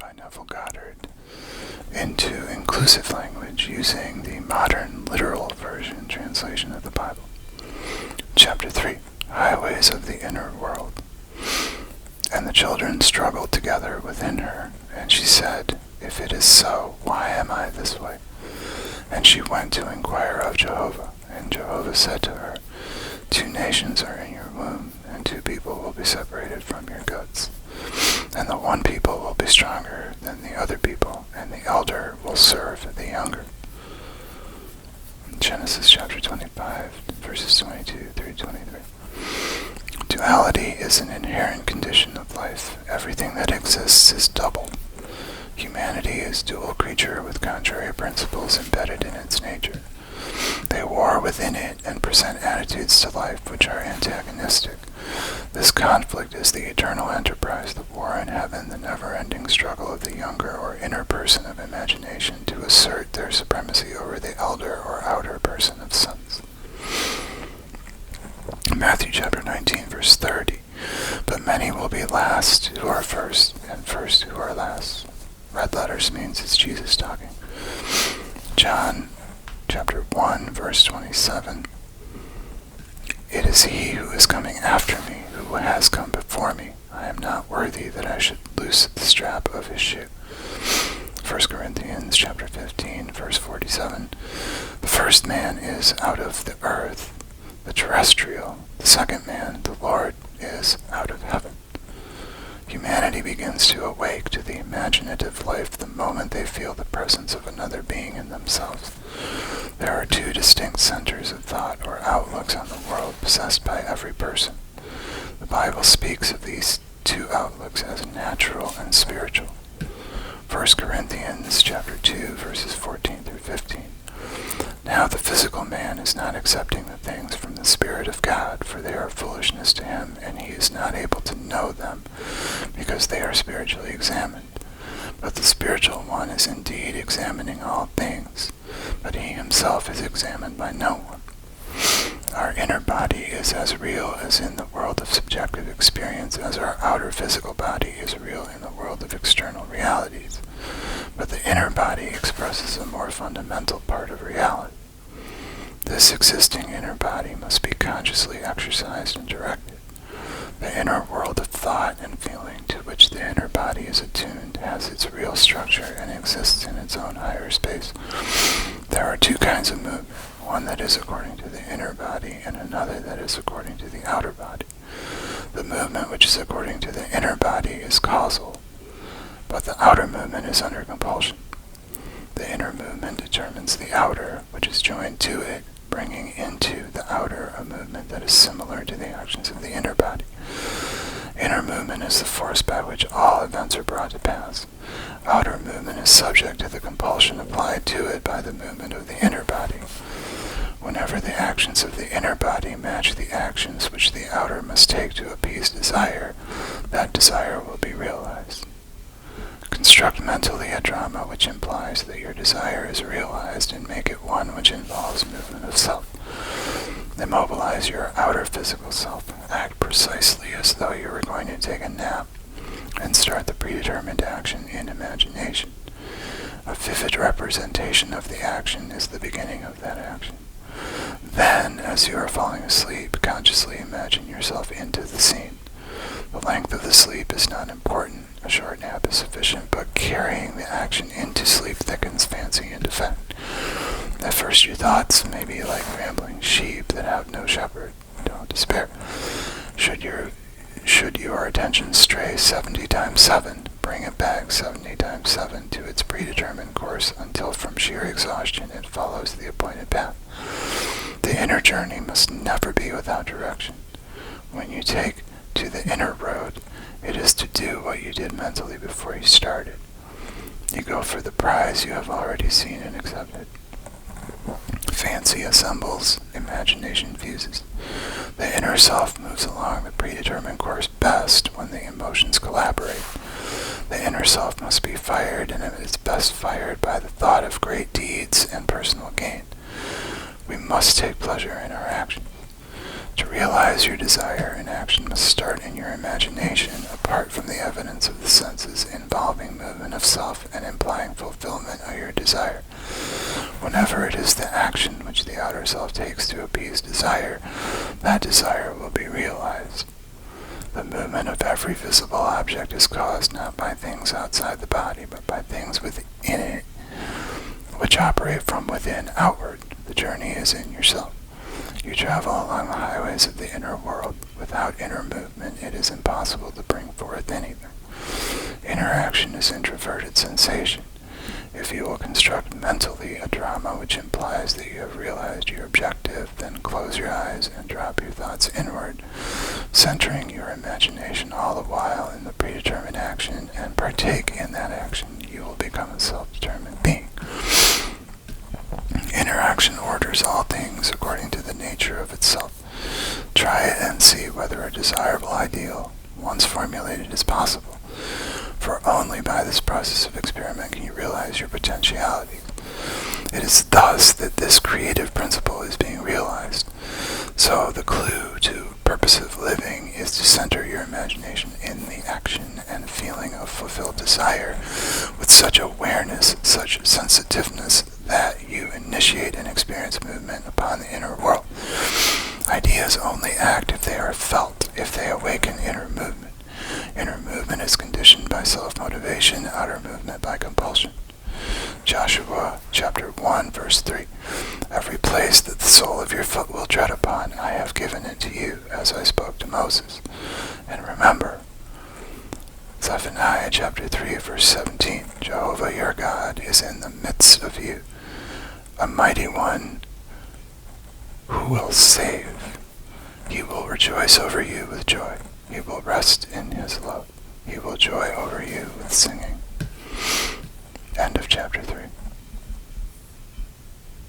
by Neville Goddard into inclusive language using the modern literal version translation of the Bible. Chapter 3, Highways of the Inner World. And the children struggled together within her, and she said, "If it is so, why am I this way?" And she went to inquire of Jehovah, and Jehovah said to her, "Two nations are in your womb, and two people will be separated from your guts. And the one people will be stronger than the other people, and the elder will serve the younger." Genesis chapter 25, verses 22 through 23. Duality is an inherent condition of life. Everything that exists is double. Humanity is a dual creature with contrary principles embedded in its nature. They war within it and present attitudes to life which are antagonistic. This conflict is the eternal enterprise, the war in heaven, the never-ending struggle of the younger or inner person of imagination to assert their supremacy over the elder or outer person of sense. Matthew chapter 19, verse 30. But many will be last who are first, and first who are last. Red letters means it's Jesus talking. John chapter 1, verse 27. It is he who is coming after me, who has come before me. I am not worthy that I should loose the strap of his shoe. 1 Corinthians chapter 15, verse 47. The first man is out of the earth, the terrestrial. The second man, the Lord, is out of heaven. Humanity begins to awake to the imaginative life the moment they feel the presence of another being in themselves. There are two distinct centers of thought or outlooks on the world possessed by every person. The Bible speaks of these two outlooks as natural and spiritual. 1 Corinthians chapter 2, verses 14 through 15. Now the physical man is not accepting the things from the Spirit of God, for they are foolishness to him, and he is not able to know them, because they are spiritually examined. But the spiritual one is indeed examining all things, but he himself is examined by no one. Our inner body is as real as in the world of subjective experience as our outer physical body is real in the world of external realities. But the inner body expresses a more fundamental part of reality. This existing inner body must be consciously exercised and directed. The inner world of thought and feeling to which the inner body is attuned has its real structure and exists in its own higher space. There are two kinds of movement, one that is according to the inner body and another that is according to the outer body. The movement which is according to the inner body is causal, but the outer movement is under compulsion. The inner movement determines the outer, which is joined to it, bringing into the outer a movement that is similar to the actions of the inner body. Inner movement is the force by which all events are brought to pass. Outer movement is subject to the compulsion applied to it by the movement of the inner body. Whenever the actions of the inner body match the actions which the outer must take to appease desire, that desire will be realized. Construct mentally a drama which implies that your desire is realized and make it one which involves movement of self. Immobilize your outer physical self. Act precisely as though you were going to take a nap and start the predetermined action in imagination. A vivid representation of the action is the beginning of that action. Then, as you are falling asleep, consciously imagine yourself into the scene. The length of the sleep is not important. A short nap is sufficient, but carrying the action into sleep thickens fancy and effect. At first your thoughts may be like rambling sheep that have no shepherd. Don't despair. Should your attention stray 70 times 7, bring it back 70 times 7 to its predetermined course until from sheer exhaustion it follows the appointed path. The inner journey must never be without direction. When you take to the inner road, it is to do what you did mentally before you started. You go for the prize you have already seen and accepted. Fancy assembles, imagination fuses. The inner self moves along the predetermined course best when the emotions collaborate. The inner self must be fired, and it is best fired by the thought of great deeds and personal gain. We must take pleasure in our actions. To realize your desire, an action must start in your imagination, apart from the evidence of the senses, involving movement of self and implying fulfillment of your desire. Whenever it is the action which the outer self takes to appease desire, that desire will be realized. The movement of every visible object is caused not by things outside the body, but by things within it, which operate from within outward. The journey is in yourself. You travel along the highways of the inner world. Without inner movement, it is impossible to bring forth anything. Inner action is introverted sensation. If you will construct mentally a drama which implies that you have realized your objective, then close your eyes and drop your thoughts inward, centering your imagination all the while in the predetermined action, and partake in that action, you will become a self-determined being. Inner action orders all things according to the nature of itself. Try it and see whether a desirable ideal, once formulated, is possible. For only by this process of experiment can you realize your potentiality. It is thus that this creative principle is being realized. So the clue to purposive living is to center your imagination in the action and feeling of fulfilled desire with such awareness, such sensitiveness, that you initiate and experience movement upon the inner world. Ideas only act if they are felt, if they awaken inner movement. Inner movement is conditioned by self-motivation, outer movement by compulsion. Joshua chapter 1, verse 3. Every place that the sole of your foot will tread upon, I have given it to you, as I spoke to Moses. And remember, Zephaniah chapter 3, verse 17. Jehovah your God is in the midst of you, a mighty one who will save. He will rejoice over you with joy. He will rest in his love. He will joy over you with singing. End of chapter 3.